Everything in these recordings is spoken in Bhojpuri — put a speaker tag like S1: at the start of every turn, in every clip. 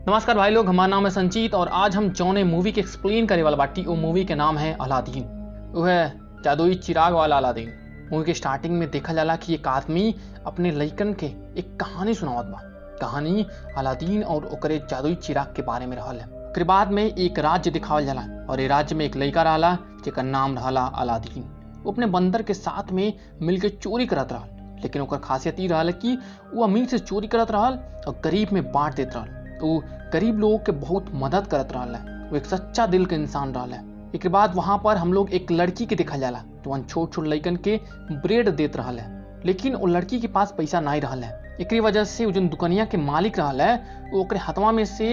S1: नमस्कार भाई लोग, हमारा नाम है संजीत और आज हम जौने मूवी के एक्सप्लेन करे वाला बाटी। वो मूवी के नाम है अलादीन। वो है जादुई चिराग वाला अलादीन। मूवी के स्टार्टिंग में देखा जाला कि एक आदमी अपने लइकन के एक कहानी सुनावत बा। कहानी अलादीन और ओकरे जादुई चिराग के बारे में रहल है। ओकरे बाद में एक राज्य दिखावल जाला और ये राज्य में एक लइका रहला जेकर नाम रहला अलादीन। वो अपने बंदर के साथ में मिलके चोरी करत रहल, लेकिन ओकर खासियत ई रहल कि वो अमीर से चोरी करत रहल और गरीब में बांट देत रहल। तो गरीब लोगों के बहुत मदद करत रहल है। वो एक सच्चा दिल के इंसान रहल है। एक बाद वहां पर हम लोग एक लड़की के देखल जाला जो छोट छोट लइकन के ब्रेड देत रहल है, लेकिन वो लड़की के पास पैसा नहीं रहल है। एक वजह से वो जो दुकनिया के मालिक रहल है वो ओकरे हथवा में से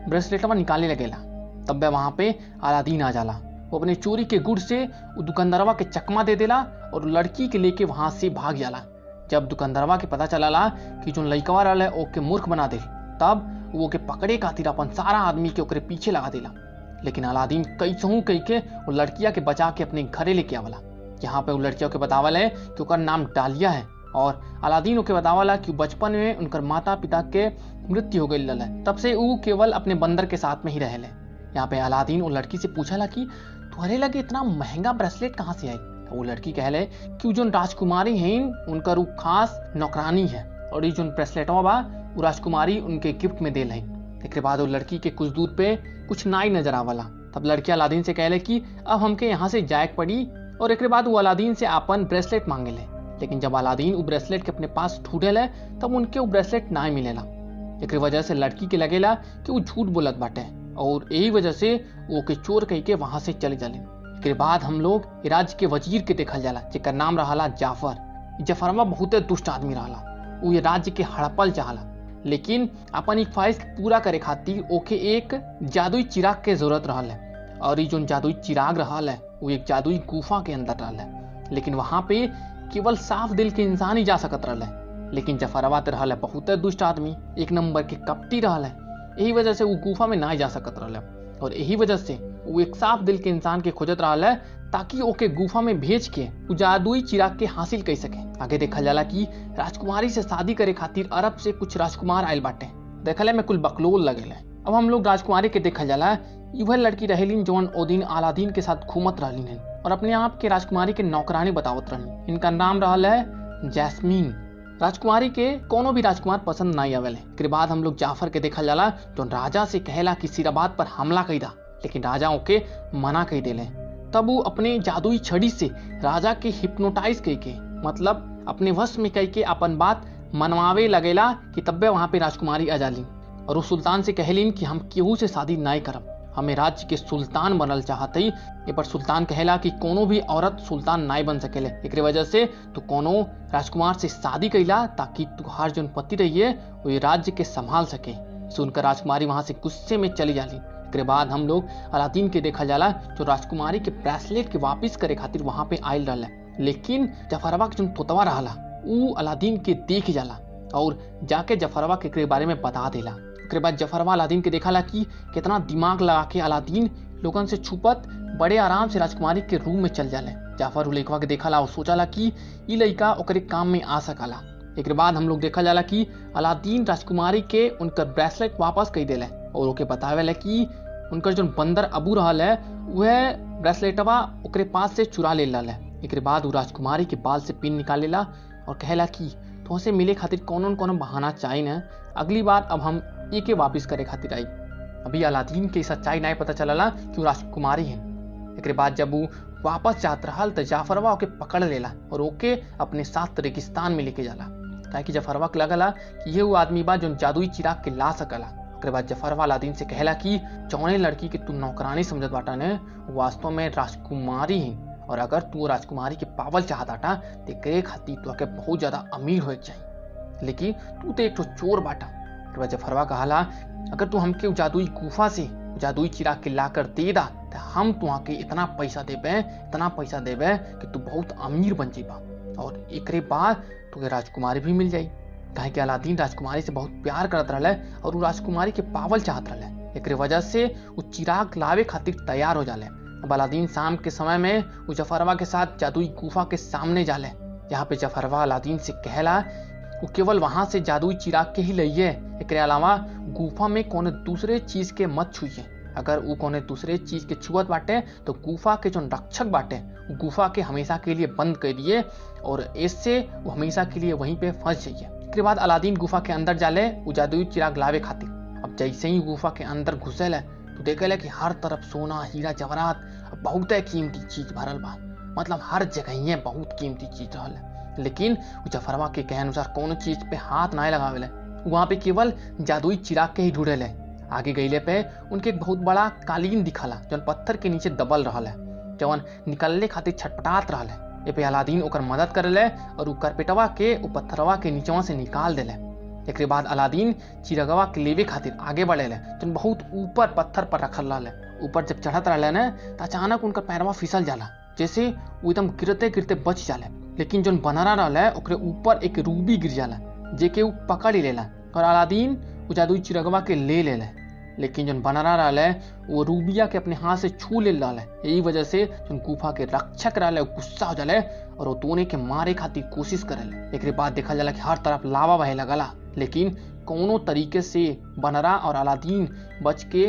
S1: ब्रेसलेटवा निकाले लगेला। तब वहां पे अलादीन आ जाला। वो अपने चोरी के गुड़ से वो दुकानदारवा के चकमा दे देला और लड़की के लेके वहां से भाग जाला। जब दुकानदारवा के पता चला कि जो लइकवा रहल है ओके मूर्ख बना दे, तब वो के पकड़े खातिर अपन सारा आदमी के ओकरे पीछे लगा देला। लेकिन अलादीन कैसहू कह के वो लड़किया के बचा के अपने घरे लेके आवला। यहाँ पे वो लड़किया के बतावल है कि ओकर नाम डालिया है और अलादीन ओके बतावला कि बचपन में उनकर माता पिता के मृत्यु हो गई है। तब से वो केवल अपने बंदर के साथ में ही रहले। यहाँ पे अलादीन वो लड़की से पूछला कि तुम्हारे लगे इतना महंगा ब्रेसलेट कहाँ से आई। वो लड़की कहले कि जो राजकुमारी है उनकर खास नौकरानी है और ये जो ब्रेसलेटवा बा वो राजकुमारी उनके गिफ्ट में देल है। एक बाद वो लड़की के कुछ दूर पे कुछ नाई नजर आवला। तब लड़की अलादीन से कहले कि अब हमके यहाँ से जाए पड़ी और एक बाद वो अलादीन से अपन ब्रेसलेट मांगे ले। लेकिन जब अलादीन वो ब्रेसलेट के अपने पास ढूंढेले तब उनके वो ब्रेसलेट ना मिलेला। एक वजह से लड़की के लगेला कि वो झूठ बोलत बाटे और यही वजह से वो के चोर कह के वहां से चले जाले। एक बाद हम लोग राज्य के वजीर के देखल जाला जेकर नाम रहला जाफर। जफरवा बहुत दुष्ट आदमी रहला। वो ये राज्य के हड़पल चाहला, लेकिन अपन एक ख्वाहिश पूरा करे खातिर ओके एक जादुई चिराग के जरूरत रहल है। और ये जो जादुई चिराग रहल है वो एक जादुई गुफा के अंदर रहल है, लेकिन वहां पे केवल साफ दिल के इंसान ही जा सकत रहल है। लेकिन जफरवा तो रहल है बहुत दुष्ट आदमी, एक नंबर के कपटी रहल है। यही वजह से वो गुफा में ना जा सकत रहल है और यही वजह से वो एक साफ दिल के इंसान के खोजत रहल है ताकि ओके गुफा में भेज के वो जादुई चिराग के हासिल कर सके। आगे देखा जाला कि राजकुमारी से शादी करे खातिर अरब से कुछ राजकुमार आयल बाटे। देखले में कुल बकलोल लगेले। अब हम लोग राजकुमारी के देखा जाला वह लड़की रहेलिन जौन ओ दिन अलादीन के साथ घूमत रहलिन है और अपने आप के राजकुमारी के नौकरानी बतावत रहलिन। इनका नाम रहल है जैस्मीन। राजकुमारी के कोनो भी राजकुमार पसंद नहीं आवेले। के बाद हम लोग जाफर के देखा जाला जो राजा से कहला कि सिराबाद पर हमला कईदा, लेकिन राजा ओके मना कई देले। तब वो अपने जादुई छड़ी से राजा के हिप्नोटाइज करके मतलब अपने वश में कह के अपन बात मनवावे लगेला कि तब्बे वहां पे राजकुमारी आ जाली और वो सुल्तान से कहलिन कि हम केहू से शादी नहीं करब, हमें राज्य के सुल्तान बनल चाहते ही। ये पर सुल्तान कहला कि कोनो भी औरत सुल्तान नहीं बन सकेले। एक वजह से तो कोनो राजकुमार से शादी कैला ताकि तुहार जो पति रहिए वो ये राज्य के संभाल सके। सुनकर राजकुमारी वहां से गुस्से में चली जाली। के बाद हम लोग अलादीन के देखा जाला जो राजकुमारी के ब्रेसलेट के वापिस करे खातिर वहां पे आयल रहला, लेकिन जफरवा के जो तोतवा रहला वो अलादीन के देख जाला और जाके जफरवा के बारे में बता देला। उसके बाद जफरवा अलादीन के देखला कि कितना दिमाग लगा के अलादीन लोगन से छुपत बड़े आराम से राजकुमारी के रूम में चल जाले। जाफर लइकवा के देखला और सोचला कि ई लइका ओकरे काम में आ सकला। एक बाद हम लोग देखा जाला कि अलादीन राजकुमारी के उनकर ब्रेसलेट वापस कर देले और ओके बतावेला कि उनकर जो बंदर अबू रहल है वह ब्रेसलेटवा ओकरे पास से चुरा ले लल है। एक बाद वो राजकुमारी के बाल से पिन निकालेला और कहला कि तुमसे मिले खातिर कौन कौन बहाना चाहिए न, अगली बार अब हम एके वापिस करे खातिर आई। अभी अलादीन के सच्चाई नहीं पता चलला कि वो राजकुमारी है। एक बाद जब वो वापस जात रहल तो जाफरवा ओके पकड़ लेला और ओके अपने साथ रेगिस्तान में लेके जाला, ताकि जफरवा के लगला कि ये वो आदमी बा जो जादुई चिराग के ला सकला। उसके बाद जफरवा अलादीन से कहला कि जौने लड़की के तू नौकरानी समझत बाटा ने वास्तव में राजकुमारी है और अगर तू राजकुमारी के पावल चाहता तो करे खातिर तो बहुत ज्यादा अमीर हो चाहिए, लेकिन तू तो एक चोर बाटा। जफरवा कहला अगर तू हमके जादुई गुफा से जादुई चिराग के ला कर दे दा तो हम तुहके इतना पैसा देबे कि तू बहुत अमीर बन जेबा और एक बाद तुके राजकुमारी भी मिल जाई। काहे कि अलादीन राजकुमारी से बहुत प्यार करत रहले और वो राजकुमारी के पावल चाहत रहले। एक वजह से वो चिराग लावे खातिर तैयार हो जाले। अब अलादीन शाम के समय में वो जफरवा के साथ जादुई गुफा के सामने जाले, जहाँ पे जफरवा अलादीन से कहला वो केवल वहां से जादुई चिराग के ही लइए, एक अलावा गुफा में कौन दूसरे चीज के मत छुइए। अगर वो कौन दूसरे चीज के छुअत बाटे तो गुफा के जो रक्षक बाटे गुफा के हमेशा के लिए बंद कर दिए और इससे वो हमेशा के लिए वहीं पे फंस जाइए। इसके बाद अलादीन गुफा के अंदर जाले वो जादुई चिराग लावे खातिर। अब जैसे ही गुफा के अंदर घुसल है तो देखे कि हर तरफ सोना हीरा जवाहरात बहुत कीमती चीज भरल बा। मतलब हर जगह बहुत कीमती चीज रहल है, लेकिन जफरवा के कहे अनुसार कोनो चीज पे हाथ ना लगावे। वहाँ पे केवल जादुई चिराग के ही ढूंढे ले। आगे गईले पे उनके एक बहुत बड़ा कालीन दिखला जौन पत्थर के नीचे दबल रहल है, जौन निकलने खातिर छटपटात रहल है। ये पे अलादीन ओकर मदद कर ले और करपेटवा के पत्थरवा के नीचवा से निकाल देले। एक बाद अलादीन चिरगवा के लेवे खातिर आगे बढ़े ले जौन बहुत ऊपर पत्थर पर रखल रहल है। ऊपर जब चढ़त रहले न तो अचानक उनका पैरवा फिसल जाला, जैसे वो एकदम गिरते गिरते बच जाले। लेकिन जौन बनरा रहल है ओकरे ऊपर एक रूबी गिर जाला जेके वो पकड़ ही लेला और अलादीन वो जादुई चिरगवा के ले ले। लेकिन जौन बनरा रहल है वो रूबिया के अपने हाथ से छू ले रहा है। यही वजह से जौन गुफा के रक्षक रहल है वो गुस्सा हो जाले और वो दोनों के मारे खातिर कोशिश करे। एक बाद देखा जाला कि हर तरफ लावा बहे लगला, लेकिन कोनो तरीके से बनरा और अलादीन बच के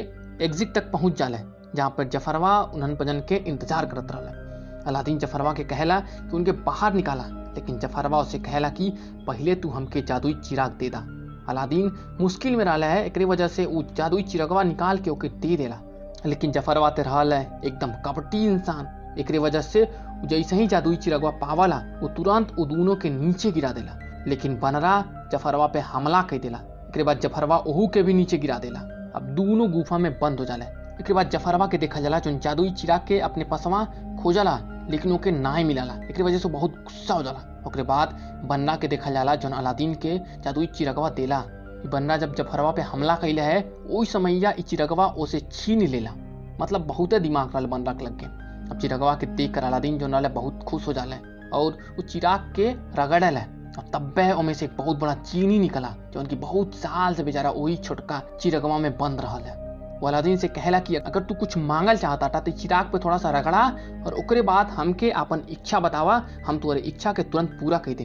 S1: एग्जिट तक पहुंच जाले जहाँ पर जफरवा उन्हन पजन के इंतजार करत रहल। अलादीन जफरवा के कहला कि उनके बाहर निकाला, लेकिन जफरवा उसे कहला कि पहले तू हमके जादुई चिराग दे दा। अलादीन मुश्किल में रहला है, एक वजह से वो जादुई चिरगवा निकाल के ओके दे देला। लेकिन जफरवा ते रहल है एकदम कपटी इंसान, एक वजह से जैसे ही जादुई चिरगवा पावला वो तुरंत वो दोनों के नीचे गिरा देला। लेकिन बनरा जफरवा पे हमला कर देला। एक बाद जफरवा ओहू के भी नीचे गिरा देला। अब दोनों गुफा में बंद हो जाले। एक बाद जफरवा के देखा जाला जो जादुई चिराग के अपने पसवा खोजला, लेकिन ओके ना ही मिलाला। एक वजह से बहुत गुस्सा हो जाला। ओकरे बाद बन्ना के देखा जाला जौन अलादीन के जादुई चिरगवा देला। बन्ना जब जफरवा पे हमला कैले है ओई समैया ई चिरगवा ओसे छीन लेला। मतलब बहुते दिमाग रहल बन्ना के लग गए। अब चिरगवा के देख कर अलादीन जो रहल बहुत खुश हो जाले और वो चिराग के रगड़ल है और तब्बे ओमे से एक बहुत बड़ा चीनी निकला जो उनकी बहुत साल से बेचारा वही छोटका चिरगवा में बंद रहल है। वो अलादीन से कहला कि अगर तू कुछ मांगल चाहता था तो चिराग पे थोड़ा सा रगड़ा और ओकरे बाद हमके अपन इच्छा बतावा, हम तुम्हारे इच्छा के तुरंत पूरा कर दे।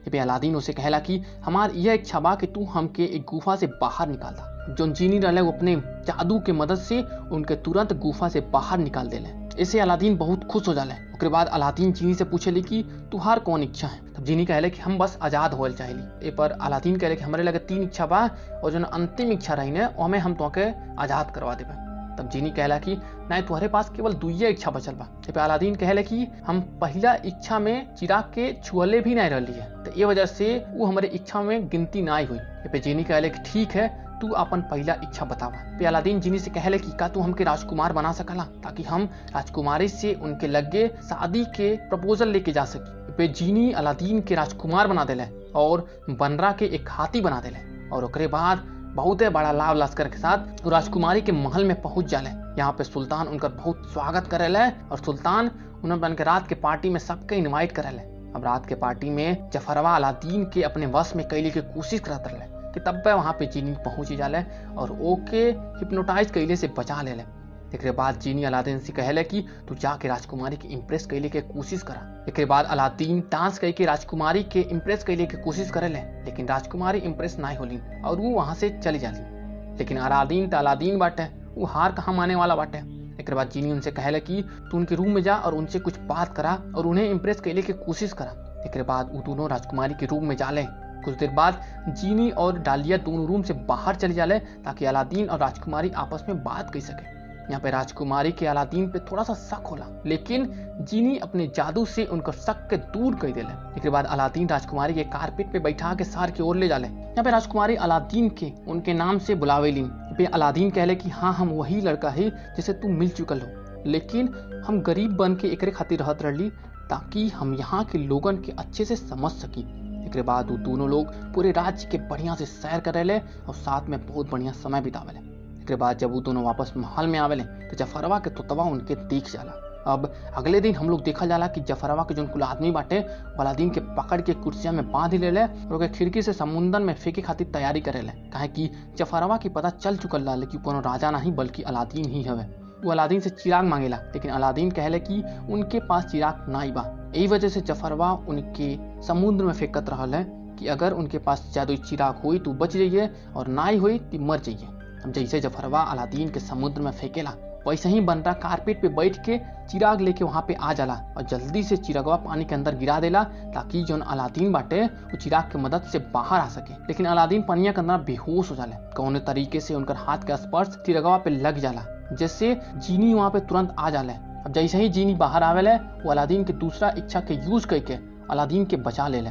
S1: ये अलादीन उसे कहला कि हमार यह इच्छा बा कि तू हमके एक गुफा से बाहर निकाल दा। जो जीनी रहले वो अपने जादू के मदद से उनके तुरंत गुफा से बाहर निकाल देले। इससे अलादीन बहुत खुश हो जाले। उसके बाद अलादीन जीनी से पूछेली कि तुहार कौन इच्छा है। तब जीनी कहले कि हम बस आजाद होल चाहेली। ए पर अलादीन कहले कि हमारे लगे 3 इच्छा बा और जो अंतिम इच्छा रही ने हमें हम तोके आजाद करवा देबे। तब जीनी कहला कि नहीं तुम्हारे पास केवल 2 इच्छा बचल बा। पे अलादीन कहले कि हम पहला इच्छा में चिराग के छुअले भी नहीं रहली है, तो ये वजह से वो हमारे इच्छा में गिनती ना हुई। पे जीनी कहले कि ठीक है तू अपन पहला इच्छा बतावा। पे अलादीन जीनी से कहले कि का तू हमके राजकुमार बना सकला ताकि हम राजकुमारी से उनके लगे शादी के प्रपोजल लेके जा सकी। पे जीनी अलादीन के राजकुमार बना देले और बनरा के एक हाथी बना देले और ओकरे बाद बहुत बड़ा लाभ लश्कर के साथ राजकुमारी के महल में पहुंच जाले। यहाँ पे सुल्तान उनका बहुत स्वागत करेले और सुल्तान उन्हें बन के रात के पार्टी में सबके इनवाइट करेले। अब रात के पार्टी में जफरवा अलादीन के अपने वश में कैले के कोशिश करत रहे कि तब पे वहाँ पे जीनी पहुंच जाले और ओके हिप्नोटाइज कैले से बचा ले। एक बाद जीनी अलादीन से कहले कि तू जाके राजकुमारी के इम्प्रेस कैले के कोशिश करा। एक बाद अलादीन डांस करके राजकुमारी के इम्प्रेस कैले के कोशिश करेले, लेकिन राजकुमारी इम्प्रेस ना होली और वो वहां से चली जाली। लेकिन अलादीन तो अलादीन बाटे, वो हार कहाँ माने वाला बाटे। एक बाद जीनी उनसे कहले कि तू उनके रूम में जा और उनसे कुछ बात करा और उन्हें इम्प्रेस कैले के कोशिश करा। एक बाद वो दोनों राजकुमारी के रूम में जाले। कुछ देर बाद जीनी और डालिया दोनों रूम से बाहर चले जाले ताकि अलादीन और राजकुमारी आपस में बात कर सके। यहाँ पे राजकुमारी के अलादीन पे थोड़ा सा शक होला, लेकिन जीनी अपने जादू से उनका शक के दूर कर देले। इसके बाद अलादीन राजकुमारी के कारपेट पे बैठा के शहर की ओर ले जाले। यहाँ पे राजकुमारी अलादीन के उनके नाम से बुलावेली। पे अलादीन कहले कि हाँ हम वही लड़का है जिसे तू मिल चुकल हो, लेकिन हम गरीब बन के एकरे खातिर रहत रहली ताकि हम यहाँ के लोगन के अच्छे से समझ सकी। एक बाद वो दोनों लोग पूरे राज्य के बढ़िया से सैर करेले और साथ में बहुत बढ़िया समय बितावेले। के बाद जब वो दोनों वापस महल में आवेले तो जफरवा के तोतवा उनके देख जाला। अब अगले दिन हम लोग देखा जाला कि जफरवा के जो कुल आदमी बाटे अलादीन के पकड़ के कुर्सिया में बांध ले और खिड़की से समुंदर में फेंके खातिर तैयारी करेले, काहे कि जफरवा की पता चल चुकल रहा कि कोनो राजा नहीं बल्कि अलादीन ही हवे। वो अलादीन से चिराग मांगेला, लेकिन अलादीन कहले कि उनके पास चिराग नाई बा। यही वजह से जफरवा उनके समुद्र में फेंकत रहल है कि अगर उनके पास जादुई चिराग हुई तो बच जाइए और ना ही हुई तो मर जाइए। अब जैसे जफरवा अलादीन के समुद्र में फेंकेला, वैसे ही बंदरा कारपेट पे बैठ के चिराग लेके वहां पे आ जाला और जल्दी से चिरागवा पानी के अंदर गिरा देला ताकि जो अलादीन बाटे वो चिराग की मदद से बाहर आ सके। लेकिन अलादीन पनिया के अंदर बेहोश हो जाले। कौने तरीके से उनकर हाथ का स्पर्श चिरागवा पे लग जाला, जिससे जीनी वहां पे तुरंत आ जाले। अब जैसे ही जीनी बाहर आवेले वो अलादीन के दूसरा इच्छा के यूज करके अलादीन के बचा ले।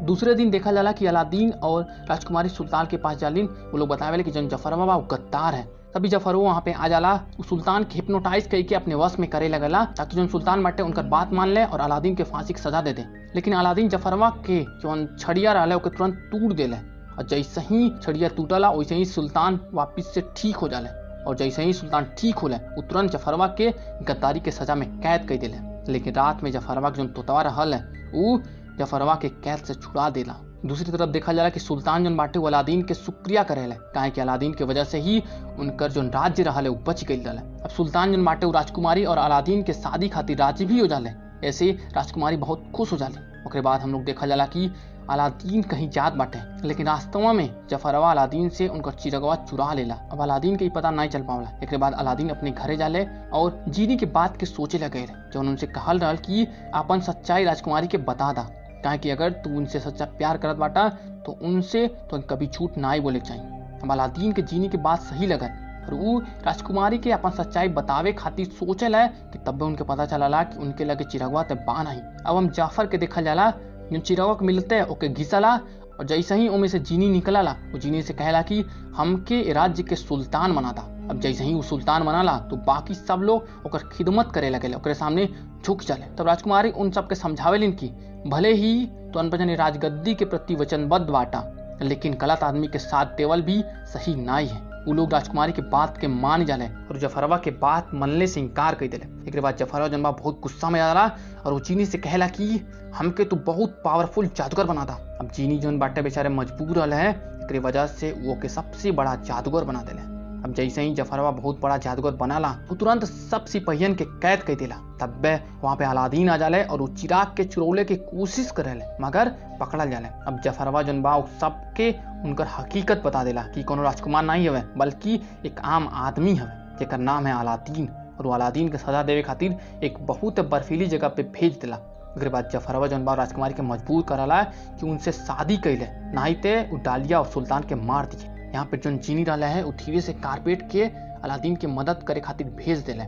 S1: दूसरे दिन देखा जाला कि अलादीन और राजकुमारी सुल्तान के पास जालिन। वो लोग बतावेले कि जन जफरवा बा वो गद्दार है। तभी जफरवा वहाँ पे आ जाला, सुल्तान के हिप्नोटाइज करके अपने वश में करे लगला ताकि जो सुल्तान बाटे उनकर बात मान ले और अलादीन के फांसी की सजा दे दे। लेकिन अलादीन जफरवा के जो छड़िया रहले ओके तुरंत तोड़ देले और जैसे ही छड़िया टूटला वैसे ही सुल्तान वापिस से ठीक हो जाले। और जैसे ही सुल्तान ठीक होले वो तुरंत जफरवा के गद्दारी के सजा में कैद कर दिले। लेकिन रात में जफरवा के जो तोतवा रहल है वो जफरवा के कैद से छुड़ा देला। दूसरी तरफ देखा जाला कि सुल्तान जन बाटे वो अलादीन के शुक्रिया करेले, काहे कि अलादीन के वजह से ही उनकर जो राज्य रहले वो बच गई रहले। अब सुल्तान जन बाटे वो राजकुमारी और अलादीन के शादी खातिर राजी भी हो जाले। ऐसे राजकुमारी बहुत खुश हो जाली। उसके बाद हम लोग देखा जाला कि अलादीन कहीं जात बाटे, लेकिन रास्तवा में जफरवा अलादीन से उनका चिरगवा चुरा लेला। अब अलादीन के पता नहीं चल पावला। एक बाद अलादीन अपने घरे जाले और जीनी के बात के सोचे लगे जो उनसे कहल रहल कि अपन सच्चाई राजकुमारी के बता दा, काहे कि अगर तू उनसे सच्चा प्यार करत बाटा तो उनसे तो कभी झूठ ना ही बोले चाहिए। अब अलादीन के जीनी के बात सही लगल और वो राजकुमारी के अपन सच्चाई बतावे खातिर सोचल कि तब उनके पता चला कि उनके लगे चिरगवा ते बा नहीं। अब हम जाफर के देखल जाला जो चिरगवा के मिलते ओके घिसला और जैसे ही उनमें से जीनी निकलला वो जीनी से कहला कि हमके राज्य के सुल्तान बनाता। अब जैसे ही वो सुल्तान बनाला तो बाकी सब लोग ओकर खिदमत करे लगे, ओकरे सामने झुक चले। तब राजकुमारी उन सबके समझावेलिन कि भले ही तो अनपजन राजगद्दी के प्रति वचनबद्ध बाटा, लेकिन गलत आदमी के साथ देवल भी सही नाई है। वो लोग राजकुमारी के बात के मान जाले और जफरवा के बात मनने से इनकार कर दिले। एक बाद जफरवा जनबा बहुत गुस्सा में आ रहा और वो जीनी से कहला कि हमके तो बहुत पावरफुल जादूगर बना था। अब जीनी जोन बाटे बेचारे मजबूर रहल है, एक वजह से वो के सबसे बड़ा जादूगर बना दिले। अब जैसे ही जफरवा बहुत बड़ा जादूगर बनाला वो तुरंत सब सिपहियन के कैद कर दिला। तब वहाँ पे अलादीन आ जाले और वो चिराग के चुरौले की कोशिश करेले मगर पकड़ल जाले। अब जफरवा जन बा सबके उनकर हकीकत बता देला कि कोनो राजकुमार नहीं हवे बल्कि एक आम आदमी हवे जेकर नाम है अलादीन। और वो अलादीन के सजा देवे खातिर एक बहुत बर्फीली जगह पे भेज दिला। उसके बाद जफरवा जन बा राजकुमारी के मजबूर करला कि उनसे शादी कैले, नहीं ते वो डालिया और सुल्तान के मार दिए। यहाँ पे जो जीनी डाला है वो धीरे से कारपेट के अलादीन की मदद करे खातिर भेज दिले।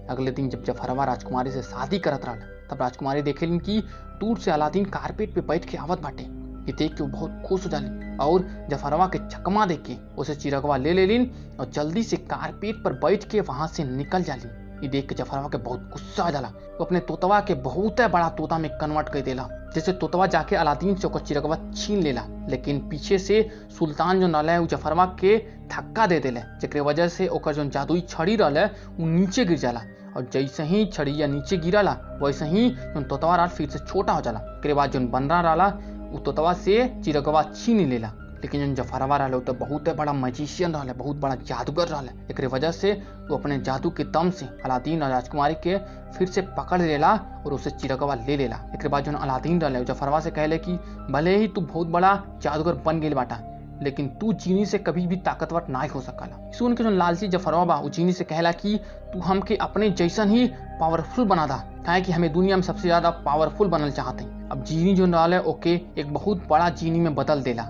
S1: अगले दिन जब जफरवा राजकुमारी से शादी करत रहा तब राजकुमारी देखेलिन कि दूर से अलादीन कारपेट पे बैठ के आवत बाटे। ये देख के वो बहुत खुश हो जाली और जफरवा के चकमा देख के उसे चिरगवा ले लेलिन और जल्दी से कारपेट पर बैठ के वहां से निकल जाली। ये देख के जफरवा के बहुत गुस्सा आ जाला। वो अपने तोतवा के बहुत बड़ा तोता में कन्वर्ट कर देला, जैसे तोतवा जाके अलादीन से चिरगवा छीन लेला। लेकिन पीछे से सुल्तान जो नल है वो जफरवा के धक्का दे देले, जेकरे वजह से ओकर जो जादुई छड़ी रहल है वो नीचे गिर जाला। और जैसे ही छड़िया नीचे गिरला वैसे ही जो तोतवा रहा फिर से छोटा हो जाला। उसके बाद जो बनरा रहा वो तोतवा से चिरगवा छीन लेला। लेकिन जो जफरवा रहा तो बहुत बड़ा मैजिशियन रहा, बहुत बड़ा जादूगर रहा। एक वजह से वो अपने जादू के दम से अलादीन और राजकुमारी के फिर से पकड़ लेला और उसे चिरगवा ले लेला। एक बाद जो अलादीन रहा जफरवा से कहले कि भले ही तू बहुत बड़ा जादूगर बन गई बाटा, लेकिन तू जीनी से कभी भी ताकतवर ना हो सकला। सुन के जो लालची जफरवा बा वो जीनी से कहला कि तू हमके अपने जैसन ही पावरफुल बना दा, काहे कि हमें दुनिया में सबसे ज्यादा पावरफुल बनल चाहते हैं। अब जीनी जो रहा ओके एक बहुत बड़ा जीनी में बदल देला।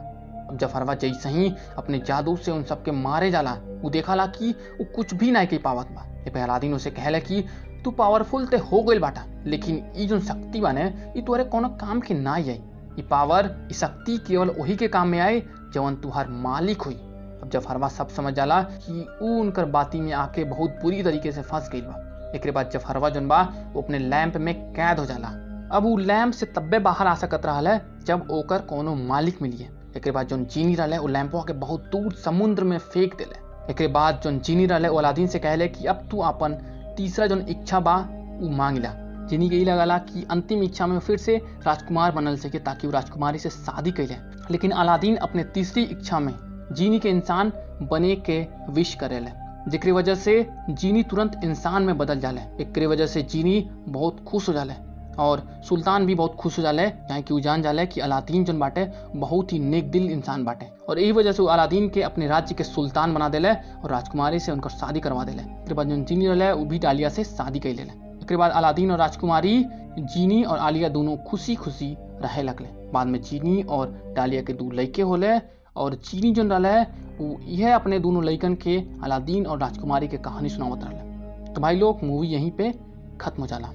S1: अब जफरवा जैसे ही अपने जादू से उन सबके मारे जाला वो देखला कि वो कुछ भी नहीं कर पावत बा। ये अलादीन उसे कहला कि तू पावरफुल ते हो गइल बाटा, लेकिन ई जो शक्ति बाने ई तोरे कोनो काम के ना आई। ये पावर ये शक्ति केवल वही के काम में आए जवन तुहार मालिक हुई। अब जफरवा सब समझ जाला कि वो उनकर बाती में आके बहुत बुरी तरीके से फंस गई बा। एक बाद जफरवा जन बा वो अपने लैंप में कैद हो जाला। अब वो लैंप से तब्बे बाहर आ सकत रहा है जब ओकर कोनो मालिक मिलिए। एक बाद जो जीनी रहा वो लैंपवा के बहुत दूर समुद्र में फेंक दिले। एक बाद जो जीनी रहा वो अलादीन से कहले कि अब तू अपन तीसरा जो इच्छा बा वो मांगिला। जीनी के लगला कि अंतिम इच्छा में फिर से राजकुमार बनल सके ताकि वो राजकुमारी से शादी कैले। लेकिन अलादीन अपने तीसरी इच्छा में जीनी के इंसान बने के विश करेले, जेकरी वजह से जीनी तुरंत इंसान में बदल जाले। एक वजह से जीनी बहुत खुश हो जाले। और सुल्तान भी बहुत खुश हो जाले, यहाँ कि उ जान जाले कि अलादीन जन बाटे बहुत ही नेक दिल इंसान बाटे और यही वजह से वो अलादीन के अपने राज्य के सुल्तान बना देले और राजकुमारी से उनकर शादी करवा देले। इसके बाद जो जीनी रहे वो भी डालिया से शादी कर लेले। इसके बाद अलादीन और राजकुमारी जीनी और आलिया दोनों खुशी खुशी रहे लगले। बाद में जीनी और डालिया के 2 लड़के होले और जीनी जन रहे वो यह अपने दोनों लड़कन के अलादीन और राजकुमारी के कहानी सुनावत रहे। तो भाई लोग मूवी यहीं पे खत्म हो जाला।